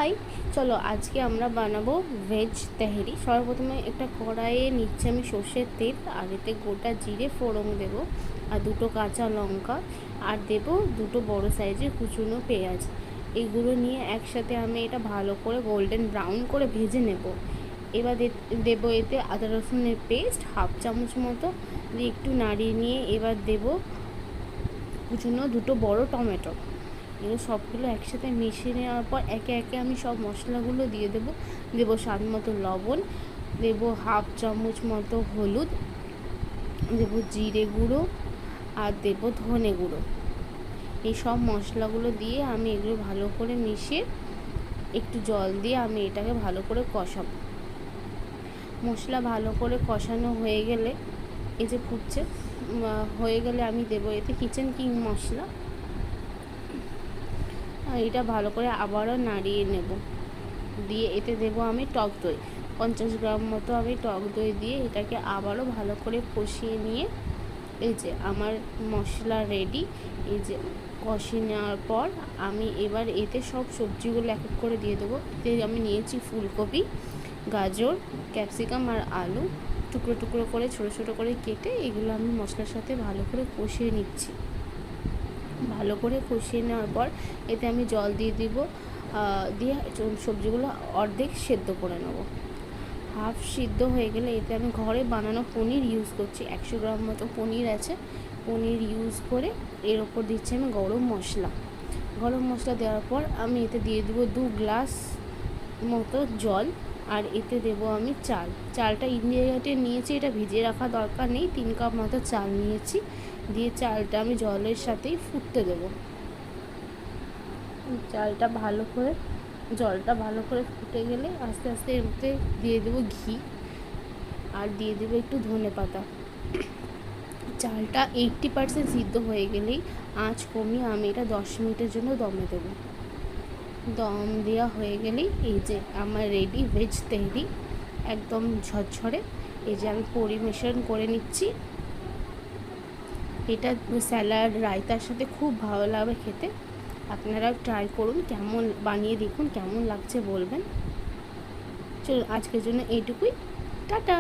High, চলো আজকে আমরা বানাবো ভেজ তেহারি। সর্বপ্রথমে একটা কড়াইয়ে নিচ্ছে আমি সর্ষের তেল, আর এতে গোটা জিরে ফোড়ন দেবো, আর দুটো কাঁচা লঙ্কা, আর দেবো দুটো বড় সাইজের কুচুনো পেঁয়াজ। এইগুলো নিয়ে একসাথে আমি এটা ভালো করে গোল্ডেন ব্রাউন করে ভেজে নেব। এবার দেবো এতে আদা রসুনের পেস্ট হাফ চামচ মতো, দিয়ে একটু নাড়িয়ে নিয়ে এবার দেবো কুচুনো দুটো বড় টমেটো। এগুলো সবগুলো একসাথে মিশিয়ে নেওয়ার পর একে একে আমি সব মশলাগুলো দিয়ে দেবো স্বাদ মতো লবণ, দেবো হাফ চামচ মতো হলুদ, দেবো জিরে গুঁড়ো, আর দেবো ধনে গুঁড়ো। এই সব মশলাগুলো দিয়ে আমি এগুলো ভালো করে মিশিয়ে একটু জল দিয়ে আমি এটাকে ভালো করে কষাবো। মশলা ভালো করে কষানো হয়ে গেলে, এই যে ফুটছে হয়ে গেলে আমি দেবো এতে কিচেন কিং মশলা। এটা ভালো করে আবারও নাড়িয়ে নেব, দিয়ে এতে দেবো আমি টক দই 50 গ্রাম মতো। আমি টক দই দিয়ে এটাকে আবারও ভালো করে কষিয়ে নিয়ে, এই যে আমার মশলা রেডি। এই যে কষিয়ে নেওয়ার পর আমি এবার এতে সব সবজিগুলো এক এক করে দিয়ে দেবো। এতে আমি নিয়েছি ফুলকপি, গাজর, ক্যাপসিকাম আর আলু টুকরো টুকরো করে ছোটো ছোটো করে কেটে এগুলো আমি মশলার সাথে ভালো করে কষিয়ে নিচ্ছি। ভালো করে কষিয়ে নেওয়ার পর এতে আমি জল দিয়ে দিব, দিয়ে সবজিগুলো অর্ধেক সেদ্ধ করে নেব। হাফ সিদ্ধ হয়ে গেলে এতে আমি ঘরে বানানো পনির ইউজ করছি, 100 গ্রাম মতো পনির আছে। পনির ইউজ করে এর ওপর দিচ্ছি আমি গরম মশলা দেওয়ার পর আমি এতে দিয়ে দেবো 2 গ্লাস মতো জল, আর এতে দেবো আমি চালটা ইন্ডিয়াতে নিয়েছি, এটা ভিজিয়ে রাখা দরকার নেই। 3 কাপ মতো চাল নিয়েছি, দিয়ে চালটা আমি জলের সাথেই ফুটতে দেবো। জলটা ভালো করে ফুটে গেলে আস্তে আস্তে এতে দিয়ে দেবো ঘি, আর দিয়ে দেবো একটু ধনেপাতা। চালটা 80% সিদ্ধ হয়ে গেলেই আঁচ কমিয়ে আমি এটা 10 মিনিটের জন্য দমে দেবো। দম দেওয়া হয়ে গেলেই এই যে আমার রেডি ভেজ তেহারি, একদম ঝরঝরে। এই যে আমি পরিবেশন করে নিচ্ছি। এটা স্যালাড রায়তার সাথে খুব ভালো লাগবে খেতে। আপনারা ট্রাই করুন, বানিয়ে দেখুন কেমন লাগছে বলবেন। চলুন আজকের জন্য এইটুকুই, টাটা।